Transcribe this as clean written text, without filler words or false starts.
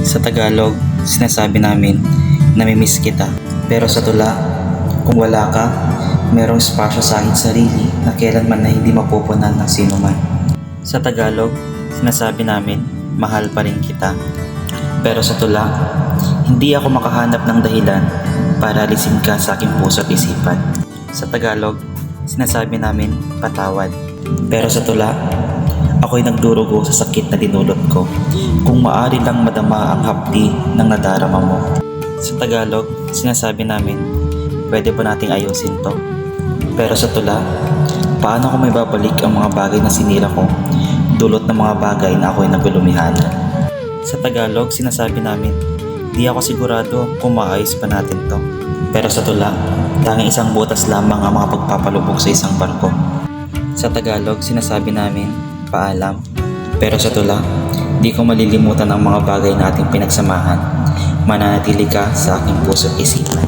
Sa Tagalog, sinasabi namin, namimiss kita. Pero sa tula, kung wala ka, merong espasyo sa aking sarili na kailanman na hindi mapupunan ng sino man. Sa Tagalog, sinasabi namin, mahal pa rin kita. Pero sa tula, hindi ako makahanap ng dahilan para alisin ka sa aking puso at isipan. Sa Tagalog, sinasabi namin, patawad. Pero sa tula, ako'y nagdurugo sa sakit na dinulot ko. Kung maaari lang madama ang hapdi ng nadarama mo. Sa Tagalog, sinasabi namin, pwede ba nating ayusin to? Pero sa tula, paano ko may babalik ang mga bagay na sinira ko, dulot ng mga bagay na ako'y nagulumihan? Sa Tagalog, sinasabi namin, di ako sigurado kung maayos pa natin to. Pero sa tula, tanging isang butas lamang ang mga pagpapalubog sa isang barko. Sa Tagalog, sinasabi namin, paalam. Pero sa tula, di ko malilimutan ang mga bagay na ating pinagsamahan. Mananatili ka sa aking puso at isipan.